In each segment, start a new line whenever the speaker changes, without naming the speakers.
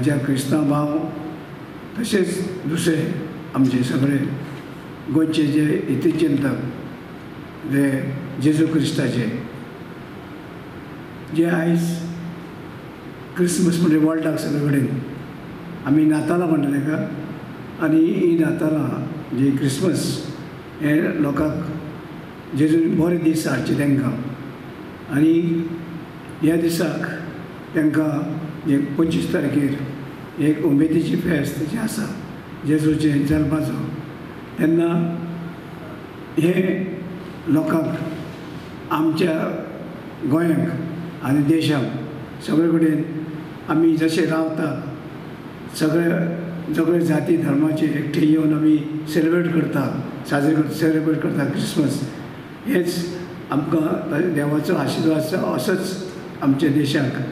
म्हाज्या क्रिस्तांव भाव तशेंच दुसरे आमचे सगळे गोंयचे जे हितचिंतक जे जेजू क्रिस्ताचे जे आयज क्रिसमस म्हणजे वर्ल्डाक सगळे कडेन आमी नातालां म्हणटा ताका आनी ही नातालां जी क्रिसमस हे लोकांक जेजून बरे दीस हाडचे तांकां आनी ह्या दिसाक तांकां जे 25 तारखेर एक उमेदीची फेस्त जी आसा जेजूचे जल्माचो तेन्ना हे लोकांक आमच्या गोंयांक आनी देशाक सगळे कडेन आमी जशे रावता सगळे जाती धर्माचे एकठांय येवन आमी सेलेब्रेट करता सेलेब्रेट करता क्रिसमस हेच आमकां देवाचो आशिर्वाद असोच आमच्या देशाक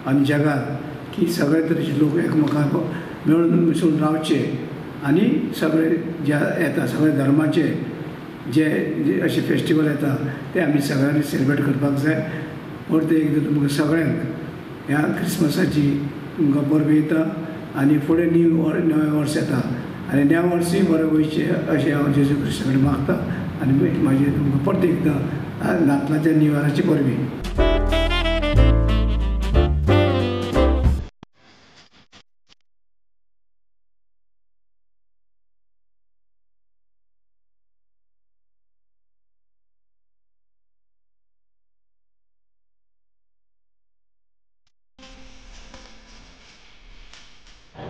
आनी जगाक की सगळे तरेचे लोक एकमेकांक मेळून मिसळून रावचे आनी सगळे जे येता सगळे धर्माचे जे अशे फेस्टिवल येता ते आमी सगळ्यांनी सेलेब्रेट करपाक जाय परते एकदां तुमकां सगळ्यांक ह्या क्रिसमसाची तुमकां परबी येता आनी फुडें नवें वर्स येता आनी ह्या वर्सी बरें वयचे अशें हांव जेजू क्रिस्ता कडेन मागता आनी म्हाजे तुमकां परते एकदां नातलांच्या न्यू इयराची परबी.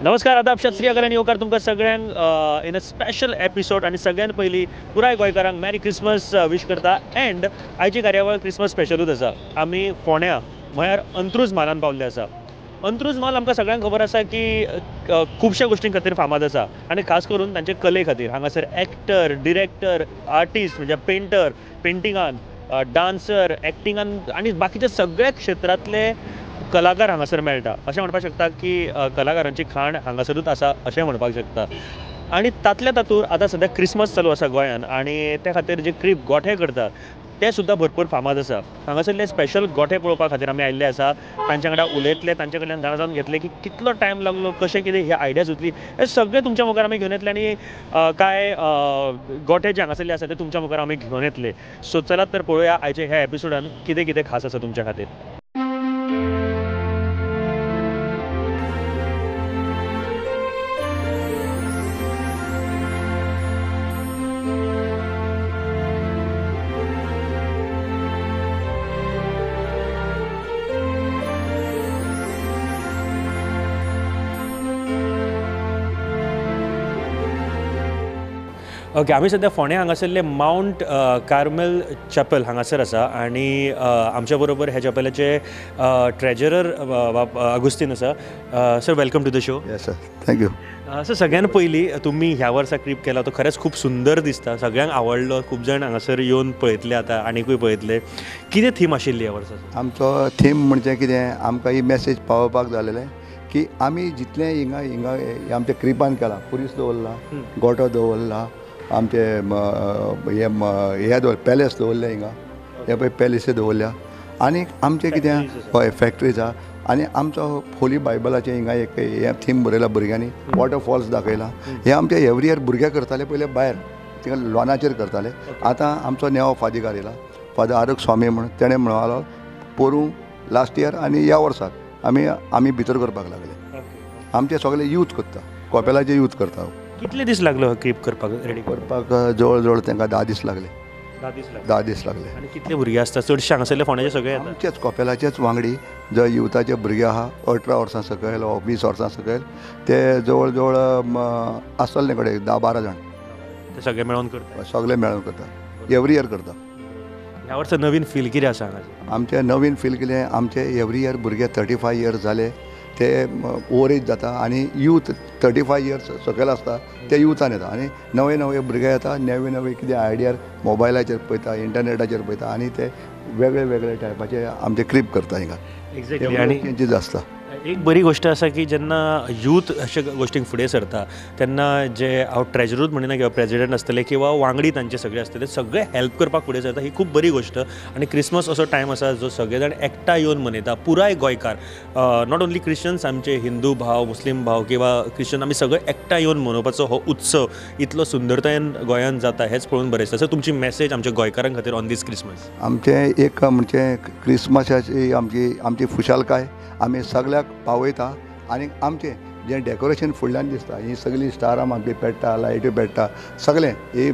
नमस्कार, आदाब, सत श्री अकाल आनी येवकार तुमकां सगळ्यांक इन अ स्पेशल एपिसोड आनी सगळ्यान पयलीं पुराय गोंयकारांक मॅरी क्रिसमस विश करता. एंड आयची कार्यावळ क्रिसमस स्पेशलूच आसा. आमी फोंड्या म्हळ्यार अंत्रूज म्हालान पावल्ले आसा. अंत्रूज म्हाल आमकां सगळ्यांक खबर आसा की खुबश्या गोश्टीं खातीर फामाद आसा आनी खास करून तांचे कले खातीर. हांगासर एक्टर, डिरेक्टर, आर्टिस्ट म्हणजे पेंटर, पेंटिंगान, डान्सर, एक्टिंगान आनी बाकीच्या सगळ्या क्षेत्रांतले कलाकार हांगासर मेळटा. अशें म्हणपाक शकता की कलाकारांची खाण हांगासरूच आसा अशें म्हणपाक शकता. आनी तातल्या तातूंत आतां सद्या क्रिसमस चालू आसा गोंयांत आनी त्या खातीर जे गोठे करतात ते सुद्दां भरपूर फामाद आसा. हांगासरले स्पेशल गोठे पळोवपा खातीर आमी आयिल्ले आसा. तांचे कडल्यान उलयतले, तांचे कडल्यान जाणून घेतले की कितलो टायम लागलो, कशें कितें ही आयडिया सुचली, हे सगळें तुमच्या मुखार आमी घेवन येतले आनी कांय गोठे जे हांगासरले आसा ते तुमच्या मुखार आमी घेवन येतले. सो चलात तर पळोवया आयच्या ह्या एपिसोडान कितें कितें खास आसा तुमच्या खातीर. ओके, आमी सद्या फोंड्या हांगासरले माउंट कार्मेल चॅपल हांगासर आसा आनी आमच्या बरोबर ह्या चॅपलाचे ट्रेजरर अगुस्तीन आसा. Sir, welcome to the show.
Yes sir, thank you.
Sir, सगळ्यान पयलीं तुमी ह्या वर्सा ट्रीप केला तो खरेंच खूब सुंदर दिसता, सगळ्यांक आवडलो, खूब जाण हांगासर येवन पळयतले आतां आनीकूय पळयतले. कितें थीम आशिल्ली ह्या वर्सा?
आमचो थीम म्हणजे कितें, आमकां ही मॅसेज पावोवपाक जालेलें की आमी जितलें हिंगा आमच्या क्रिपान केलां, पुरीस दवरला, गोठो दवरला, आमचे हे पॅलेस दवरले हिंगा, हे पळय पॅलेसी दवरल्या आनी आमचें कितें हय फॅक्ट्रीज आहा आनी आमचो होली बायबलाचें हिंगा एक हे थीम बरयला भुरग्यांनी, वॉटरफॉल्स दाखयला. हे आमचे एवरी इयर भुरगे करताले पयले भायर थिंगा लॉनाचेर करताले. आतां आमचो नेवो फादीगार येयला, फादर आरोग स्वामी म्हण, तेणें म्हणलो पोरूं लास्ट इयर आनी ह्या वर्साक आमी भितर करपाक लागले. आमचे सगळे यूथ करता, कॉपेलाचे यूथ करता.
कितले दीस लागलो क्रीप करपाक, रेडी
करपाक? जवळ जवळ तांकां 10 दीस लागले. 10 दीस लागले.
आनी कितले भुरगे आसता? चडशे हांगासरले फोंड्याचे सगळे येता?
आमचेच कॉपेलाचेच वांगडी जे युथाचे भुरगे आहा 18 वर्सां सकयल वा 20 वर्सां सकयल, ते जवळ जवळ आसतले कडेन 10-12 जाण.
ते सगळे मेळून करता?
सगळे मेळून करता, एवरी इयर करता.
ह्या वर्सा नवीन फील कितें आसा हांगाचें?
आमचें नवीन फील कितें, आमचे एवरी इयर भुरगे 35 इयर्स जाले ते ओवर एज जाता आनी यूथ 35 इयर्स सकयल आसता ते युथान येता आनी नवे नवे भुरगे येता, नवे नवे कितें आयडियार मोबायलाचेर पळयता, इंटरनेटाचेर पळयता आनी ते वेगळे वेगळे टायपाचे आमचे क्रीप करता हिंगा.
एक्झॅक्टली. आनी
चेंजीस आसता.
एक बरी गोष्ट आसा की जेन्ना यूथ अशा गोष्टींक फुडें सरता तेन्ना जे हांव ट्रेजरूच म्हणिना किंवा प्रेजिडेंट आसतले किंवा वांगडी तांचे सगळे आसतले सगळे हेल्प करपाक फुडें सरता ही खूब बरी गोष्ट. आनी क्रिसमस असो टायम आसा जो सगळे जाण एकठांय येवन मनयता पुराय गोंयकार नॉट ओन्ली क्रिश्चन्स आमचे हिंदू भाव मुस्लीम भाव किंवा क्रिश्चन आमी सगळे एकठांय येवन मनोवपाचो हो उत्सव इतलो सुंदरतायेन गोंयांत जाता हेच पळोवन बरें दिसता. सो तुमची मॅसेज आमच्या गोंयकारां खातीर ऑन दीस क्रिसमस.
आमचे एक म्हणजे क्रिसमसाची आमची खुशालकाय आमी सगळ्याक पावयता. आनी आमचें जें डेकोरेशन फुडल्यान दिसता ही सगळीं स्टारां आमची पेट्टा लायट्यो पेट्टा सगळें ही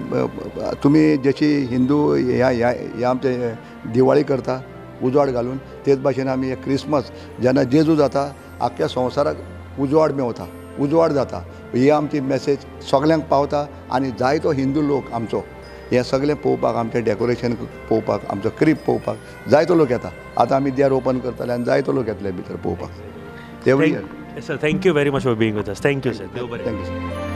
तुमी जशी हिंदू ह्या आमचे दिवाळी करता उजवाड घालून तेच भाशेन आमी हे क्रिसमस जेन्ना जेजू जाता आख्ख्या संवसाराक उजवाड मेवता उजवाड जाता ही आमची मॅसेज सगळ्यांक पावता. आनी जायतो हिंदू लोक आमचो हें सगळें पळोवपाक आमचें डेकोरेशन पळोवपाक आमचो क्रीब पळोवपाक जायतो लोक येता. आतां आमी देर ओपन करतले आनी जायतो लोक येतले भितर पळोवपाक every year.
Sir thank you very much for being with us. Thank you sir. देव बरें.
Thank you sir.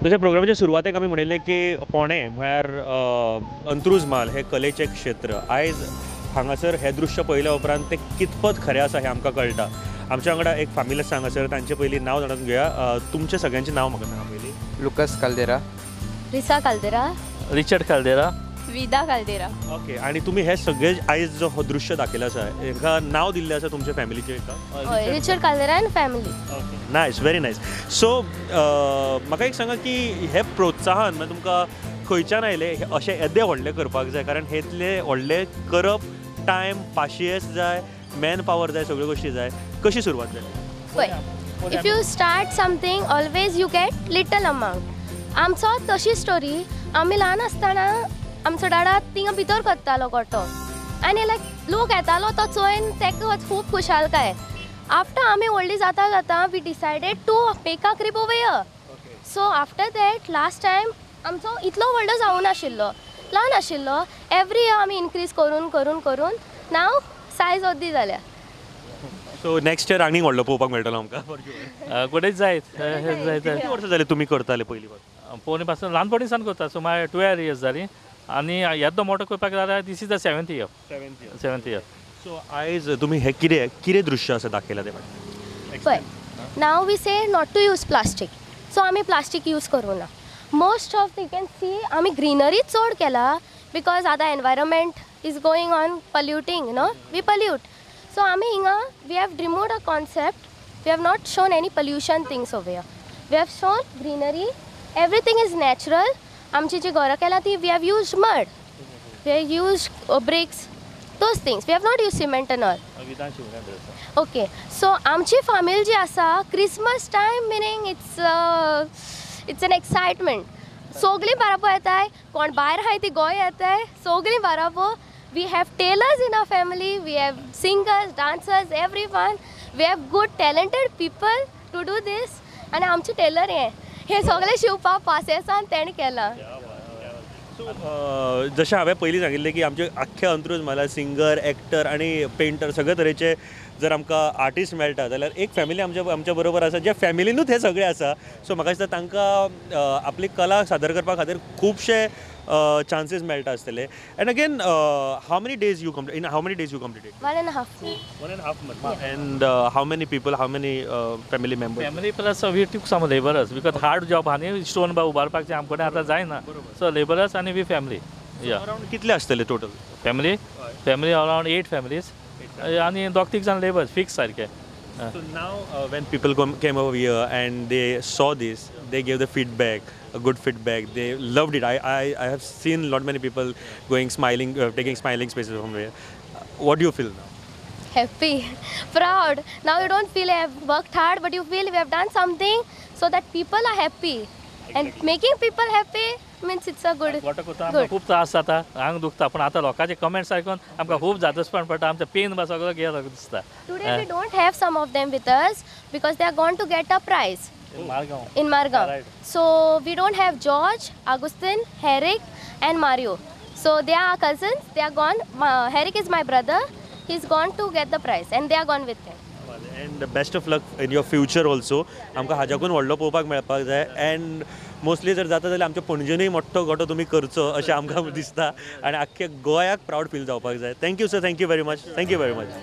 तुझ्या प्रोग्रामाच्या सुरवातेक आमी म्हणिल्लें की फोंडे म्हळ्यार अंत्रूज म्हाल हें कलेचें क्षेत्र. आयज हांगासर हें दृश्य पळयल्या उपरांत तें कितपत खरें आसा हें आमकां कळटा. आमच्या वांगडा एक फॅमिली आसा हांगासर तांचे पयलीं नांव जाणून घेवया. तुमच्या सगळ्यांचें नांव म्हाका सांगा पयलीं.
लुकास काल्देरा,
रिसा काल्देरा,
रिचर्ड काल्देरा,
विदा काल्देरा.
ओके. आनी तुमी हे सगळे आयज जो हो दृश्य दाखयला आसा हाका नांव दिल्लें आसा तुमच्या फॅमिलीचें एका.
हय, Richard Caldera and family.
Okay. Nice, very nice. So म्हाका एक सांगा की हे प्रोत्साहन म्हणजे तुमकां खंयच्यान आयलें अशें येदे व्हडलें करपाक जाय कारण हेतले व्हडले करप टायम पाशियेंस जाय मॅन पावर जाय सगळ्यो गोश्टी जाय. कशी सुरवात जाली?
पळय, if you start something always you get little amount. आमचो तशी स्टोरी आमी ल्हान आसतना आमचो डाडा थिंगा भितर करतालो गोठो आनी लायक लोक येतालो तो चोयन तेका खूब खुशालकाय. आफ्टर आमी व्हडली जाता जाता we decided to make a crib over here. So after that last time आमचो इतलो व्हडलो जावूं नाशिल्लो ल्हान आशिल्लो. एवरी इयर आमी इनक्रीज करून करून करून नाव सायज अर्दी जाल्या.
सो नेक्स्ट इयर आनीक व्हडलो पळोवपाक मेळटलो आमकां.
गोडेच जायत
किती वर्सां जाली तुमी करताले पयलीं पासून?
पोवणी पासून ल्हानपणी सान करता. सो माय 12 years जाली आनी येदो मोठो करपाक जाल्यार this is the 7th year. 7th year.
So आयज तुमी हे कितें दृश्य असं दाखयलां ते
पळय, now we say not to use plastic. So आमी प्लास्टीक यूज करूं ना. Most of you can see आमी ग्रीनरी चड केला बिकॉज आतां environment is going on polluting we pollute. So आमी हिंगा we have removed a concept. We have not shown any pollution things over here. We have shown greenery. Everything is natural. आमची जी घरां केला ती we have use mud. We have use bricks those things. We have not used cement and all. Okay. So आमची family जी आसा Christmas time meaning it's an excitement. सगळीं बारापो येताय. कोण भायर आहाय ती गोंय येताय. सगळीं बारापो. We have tailors in our family. We have singers, dancers, everyone. We have good talented people to do this. आणि आमचे टेलर हे सगळे शिवपाक पासेसान तेणें केलां.
जशें हांवें पयलीं सांगिल्लें की आमचे आख्खे अंत्रूज म्हळ्यार सिंगर एक्टर आनी पेंटर सगळे तरेचे जर आमकां आर्टिस्ट मेळटा जाल्यार एक फॅमिली आमच्या बरोबर आसा ज्या फॅमिलीनूच हे सगळे आसा. सो म्हाका दिसता तांकां आपली कला सादर करपा खातीर खुबशे चान्सीस मेळटा आसतले. And again how many days you complete 1.5 months. And how many people how many family members?
Family plus we took some labourers because hard job आनी स्टोन बा उबारपाक आमचे कडेन आतां जायना. सो लेबरर्स आनी वी फॅमिली.
अरावंड कितले आसतले टोटल
फॅमिली अरावंड 8 families आनी 2-3 जाण लेबर्स फिक्स सारके.
So now, when people came over here and they saw this, they gave the feedback, a good feedback. They loved it. I have seen lot many people going smiling, taking smiling spaces from here. What do you feel now?
Happy, proud. Now you don't feel I have worked hard, but you feel we have done something so that people are happy. And making people happy means it's a good.
Water कोता आमकां खूब त्रास जाता, आंग दुखता, पण आतां लोकांचे कमेंट्स आयकून आमकां खूब जादूसपण पडटा, आमचो पेन बा सगळो गेलो दिसता.
Today we don't have some of them with us because they are gone to get a prize
Margao.
in Margam.
Right.
So we don't have George, Augustine, Herrick, and Mario. So they are our cousins. They are gone. Herrick is my brother. He's gone to get the prize, and they are gone with him.
And best of luck in your future also. आमकां हाज्याकून व्हडलो पळोवपाक मेळपाक जाय. End mostly जर जाता जाल्यार आमच्या पणजेनूय मोठो गोटो तुमी करचो अशें आमकां दिसता आनी आख्ख्या गोंयाक प्रावड फील जावपाक जाय. Thank you sir, thank you very much, thank you very much.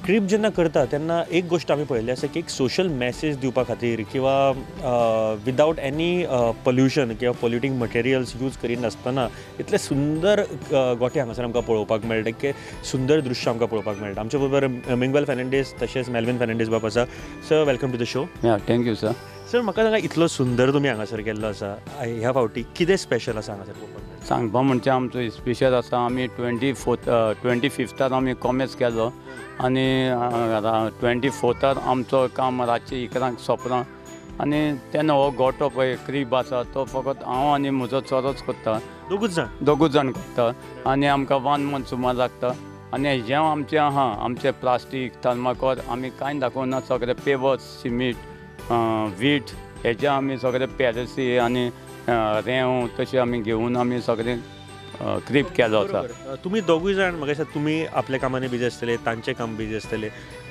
Trip जेन्ना करता तेन्ना एक गोष्ट आमी पळयल्ली आसा की एक सोशल मॅसेज दिवपा खातीर किंवा विदावट एनी पोल्युशन किंवा पोल्युटींग मटेरियल्स यूज करिनासतना इतले सुंदर गोठे हांगासर आमकां पळोवपाक मेळटा की सुंदर दृश्य आमकां पळोवपाक मेळटा. आमचे बरोबर मिंगल फेर्नांडीस तशेंच मेल्विन फेर्नांडीस बाब आसा. Sir welcome to the show.
Thank you sir.
Sir म्हाका सांगा इतलो सुंदर तुमी हांगासर केल्लो आसा ह्या फावटी कितें स्पेशल आसा हांगासर पळोवपाक?
सांगपा म्हणजे आमचो स्पेशल आसा. आमी 25th आमी कॉमेर्स केलो आनी 24th आमचो काम रातचे 11 सोंपना आनी तेन्ना हो गोठो पळय क्रीब आसा तो फकत हांव आनी म्हजो चलोच करता. दोगूच जाण करता आनी आमकां 1 month सुमार लागता. आनी हेजें आमचें आहा आमचें प्लास्टीक थर्माकोल आमी कांय दाखोवना. सगळें पेवर्स सिमीट वीट हेजे आमी सगळें पॅरसी आनी रेंव तशें आमी घेवन आमी सगळें क्रीप केलो आसा.
तुमी दोगूय जाण म्हाका दिसता तुमी आपल्या कामांनी बिजी आसतले, तांचें काम बिजी आसतले.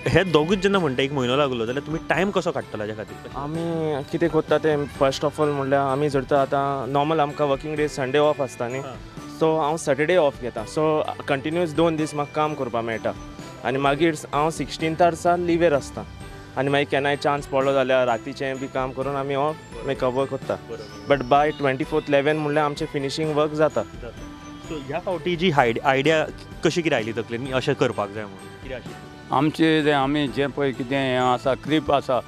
हे दोगूच जेन्ना म्हणटा 1 म्हयनो लागलो जाल्यार तुमी टायम कसो काडटलो हाज्या खातीर?
आमी कितें करता तें फर्स्ट ऑफ ऑल म्हणल्यार आमी जर आतां नॉर्मल आमकां वर्किंग डे संडे ऑफ आसता न्ही, सो हांव सॅटर्डे ऑफ घेता. सो कंटिन्यूअस 2 दीस म्हाका काम करपाक मेळटा आनी मागीर हांव 16th लिव्हेर आसता आनी मागीर केन्नाय चान्स पडलो जाल्यार रातीचें बी काम करून आमी हो मागीर कवर करता. बट बाय 24th 11 म्हणल्यार आमचें फिनिशींग वर्क जाता.
सो ह्या फावटी जी आयडिया कशी कितें आयली तकलेन अशें करपाक जाय म्हणून कितें आशिल्लें?
आमचें आमी जें पळय कितें हें आसा क्रीप आसा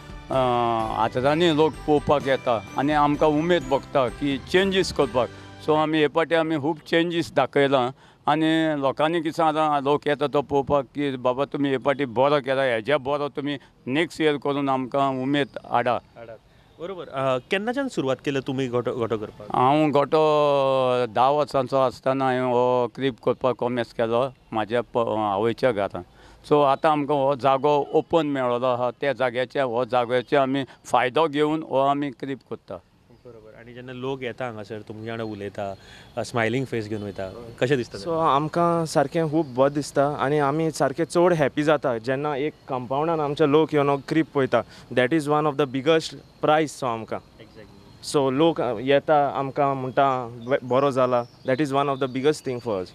आतांनी लोक पळोवपाक येता आनी आमकां उमेद भोगता की चेंजीस करपाक. सो आमी हे फावटी आमी खूब चेंजीस दाखयला आनी लोकांनी कितें सांगता लोक येता तो पळोवपाक की बाबा तुमी हे फावटी बरो केला हेज्या बरो तुमी नेक्स्ट इयर करून आमकां उमेद हाडा.
बरोबर. केन्नाच्यान सुरवात केली तुमी गोठो करपाक?
हांव गोठो 10 वर्सांचो आसतना हांवें हो क्रीप करपाक कॉमेर्स केलो म्हाज्या आवयच्या घरान. सो आतां आमकां हो जागो ओपन मेळ्ळो आहा. त्या जाग्याचे आमी फायदो घेवन हो आमी क्रीप करता.
बरोबर. आनी जेन्ना लोक येता हांगासर तुमचे वांगडा उलयता स्मायलींग फेस घेवन वयता कशें दिसता?
सो आमकां सारकें खूब बरें दिसता आनी आमी सारकें चड हॅपी जाता जेन्ना एक कंपाउंडान आमचे लोक येवन क्रीप पळयता. That is one of the biggest prize so आमकां. सो लोक येता आमकां म्हणटा बरो जाला. That is one of the biggest thing for us.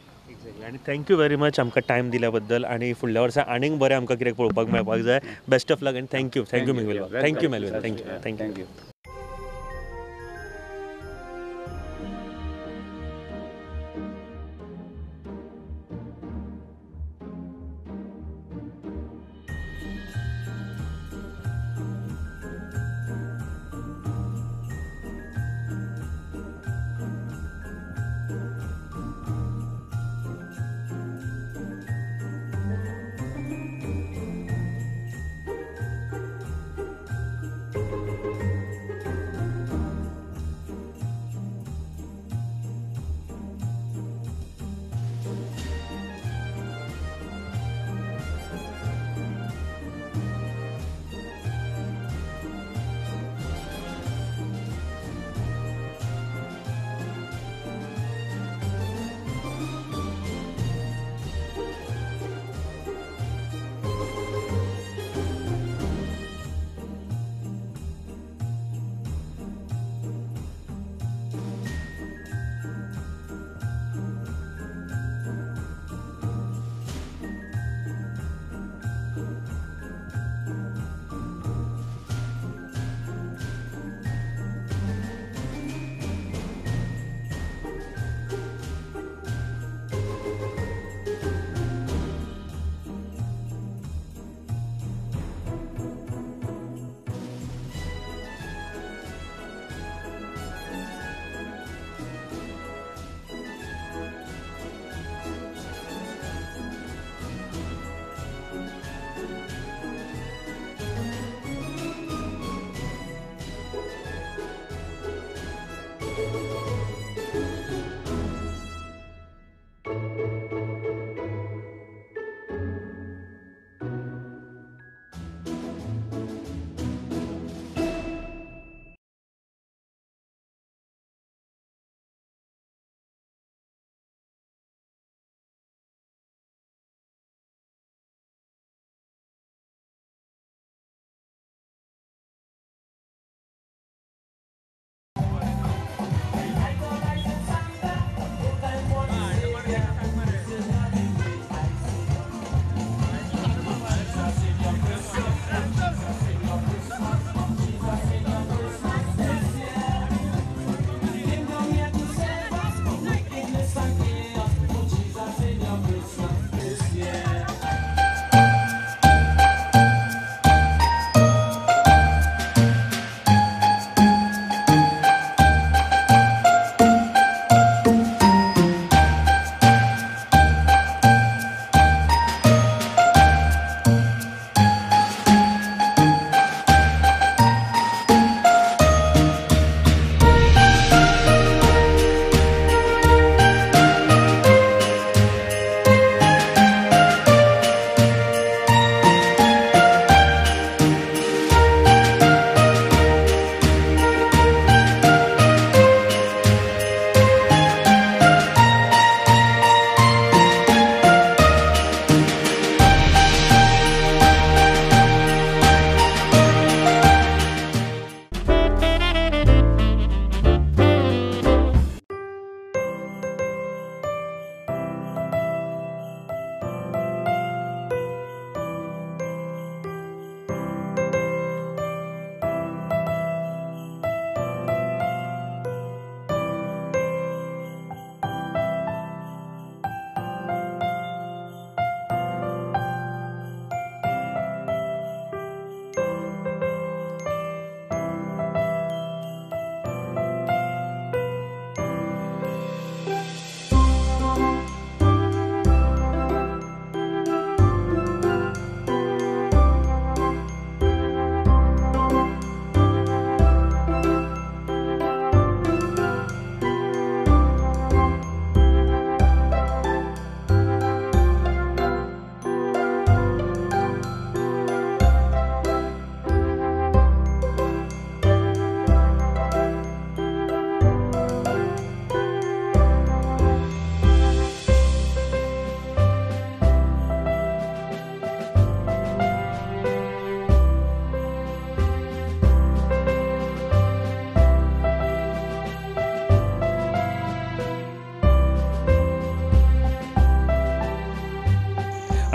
आनी थँक्यू व्हेरी मच आमकां टायम दिल्या बद्दल आनी फुडल्या वर्सा आनीक बरें आमकां कितें पळोवपाक मेळपाक जाय. बेस्ट ऑफ लक आनी thank you Melvin. Thank you Melvin. Thank you.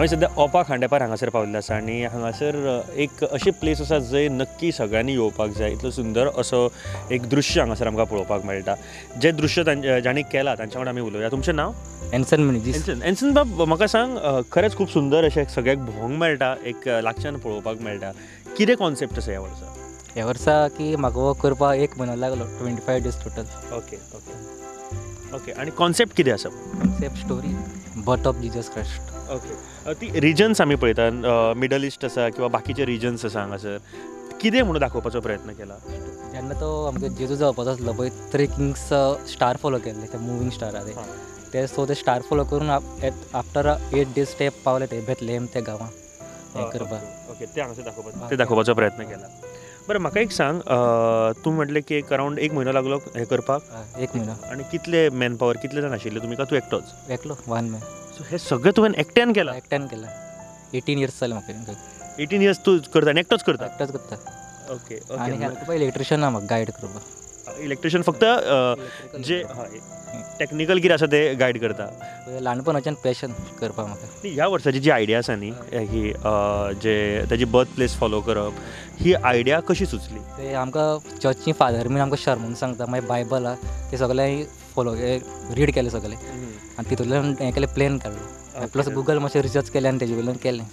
हांवें सद्या ओपा खांडेपार हांगासर पाविल्लो आसा आनी हांगासर एक अशी प्लेस आसा जंय नक्की सगळ्यांनी येवपाक जाय. इतलो सुंदर असो एक दृश्य हांगासर आमकां पळोवपाक मेळटा. जे दृश्य जांणी केलां तांच्या वांगडा आमी उलोवया. तुमचें नांव?
एन्सन मिनिजीस.
एन्सन बाब, म्हाका सांग, खरेंच खूब सुंदर अशें सगळ्याक भोवंक मेळटा, एक लागच्यान पळोवपाक मेळटा. कितें कॉन्सेप्ट आसा ह्या वर्सा?
ह्या वर्सा की म्हाका वर्क करपाक 1 म्हयनो लागलो, 25 days total.
Okay okay okay. आनी कॉन्सेप्ट कितें आसा?
Concept story birth of Jesus Christ.
Okay. ती रिजन्स आमी पळयतात, मिडल इस्ट आसा किंवा बाकीचे रिजन्स आसा हांगासर, कितें म्हणून दाखोवपाचो प्रयत्न केला?
जेन्ना तो आमकां जेजू जावपाचो आसलो पळय, 3 किंग्स स्टार फॉलो केल्ले, ते मुवींग स्टार आहा ते. सो ते स्टार फॉलो करून आफ्टर 8 days ते पावले ते बेथलेहेम त्या गांवां हें करपाक.
ओके. ते हांगासर दाखोवपाचो प्रयत्न केला. बरं, म्हाका एक सांग, तूं म्हटलें की एक अरावंड 1 म्हयनो लागलो हें करपाक?
1 म्हयनो.
आनी कितले मॅन पॉवर, कितले जाण आशिल्ले तुमी, काय तूं एकटोच?
एकलो, 1 man.
सो हे सगळें तुवें एकट्यान केलां?
एकट्यान केला. 18 years जाले म्हाका.
18 years तूं करता आनी एकटोच करता?
एकटोच करता.
ओके
आनी
ओके.
हेल्प इलेक्ट्रिशियन आहा म्हाका गायड करपाक.
इलेक्ट्रिशियन फक्त जे टेक्निकल कितें आसा ते गायड करता?
ल्हानपणाच्यान पॅशन करपाक म्हाका.
ह्या वर्साची जी आयडिया आसा न्ही, ही जे ताजी बर्थ प्लेस फॉलो करप, ही आयडिया कशी सुचली?
ते आमकां चर्ची फादर बीन आमकां शर्मून सांगता, मागीर बायबल आहा ते सगळें फॉलो रीड केलें सगळें आनी तितूंतल्यान हें केलें, प्लॅन काडलो. प्लस गुगल मातशें रिसर्च केलें आनी तेजे वयल्यान केलें.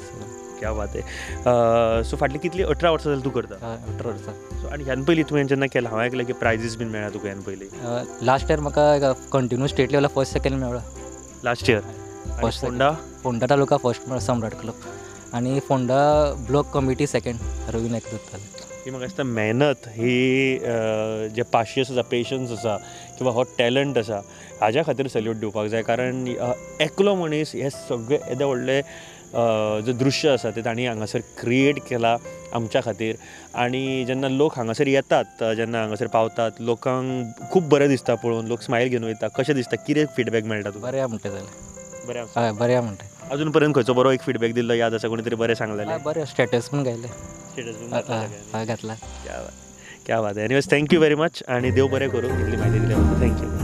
क्या बात आहे. सो फाटली कितली 18 वर्सां जाली तू करता?
18 वर्सां.
सो आनी ह्यान पयलीं तुवें जेन्ना केलां, हांवें आयकलें की प्रायजीस बीन मेळ्ळा तुका ह्यान पयलीं?
लास्ट इयर म्हाका कंटिन्यू स्टेट लेवला फर्स्ट सेकंड मेळ्ळा.
Last year?
First
Ponda?
Ponda taluka first मेळ्ळा, सम्राट क्लब. आनी Ponda block committee second, Ravi Naik दोत्ताले.
ही म्हाका दिसता मेहनत ही, जे पाशियस आसा, पेशन्स आसा किंवा हो टॅलंट आसा, हाज्या खातीर सल्यूट दिवपाक जाय. कारण एकलो मनीस हे सगळे येदे व्हडले जो दृश्य आसा ते तांणी हांगासर क्रिएट केला आमच्या खातीर. आनी जेन्ना लोक हांगासर येतात, जेन्ना हांगासर पावतात, लोकांक खूब बरें दिसता पळोवन, लोक स्मायल घेवन वयता. कशें दिसता, कितें फीडबॅक मेळटा तुका?
बरें म्हणटा जाल्यार.
बरें?
हय, बरें म्हणटा.
अजून पर्यंत खंयचो बरो एक फीडबॅक दिल्लो याद आसा? कोणी तरी बरें सांगलेलें?
बरें, स्टेटस पण घायले.
स्टेटस बीन
हय, घातला.
क्या बात आहे. एनिवेज, थँक्यू व्हेरी मच आणि देव बरें करूं इतली म्हायती दिल्या बद्दल. थँक्यू.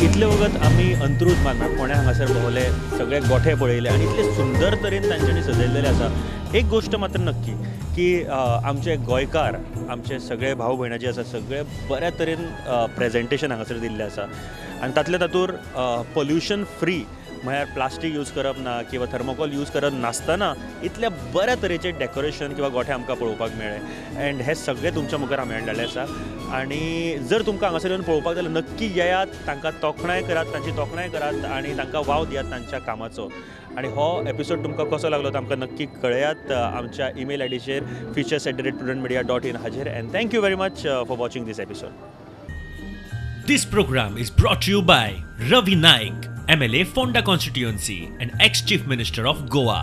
इतले वगत आमी अंत्रूज मारना फोंड्या हांगासर भोंवले, सगळे गोठे पळयले आनी इतले सुंदर तरेन तांच्यांनी सजयल्लेले आसा. एक गोश्ट मात्र नक्की की आमचे गोंयकार, आमचे सगळे भाव भयणां जे आसा, सगळे बऱ्या तरेन प्रेजेंटेशन हांगासर दिल्लें आसा. आनी तातले तातूर पोल्युशन फ्री, म्हळ्यार प्लास्टीक यूज करप ना किंवा थर्मोकॉल यूज करप नासतना इतल्या बऱ्या तरेचे डेकोरेशन किंवा गोठे आमकां पळोवपाक मेळ्ळे. एंड हे सगळे तुमच्या मुखार हांवें हाडलेले आसा. आनी जर तुमकां हांगासर येवन पळोवपाक जाल्यार नक्की येयात, तांकां तोखणाय करात, तांची तोखणाय करात आनी तांकां वाव दियात तांच्या कामाचो. आनी हो एपिसोड तुमकां कसो लागलो तो आमकां नक्की कळयात आमच्या ईमेल आयडीचेर features@studentmedia.in हाचेर. And thank you very much for watching this episode.
This program is brought to you by Ravi Naik, MLA Fonda constituency and ex-Chief Minister of Goa.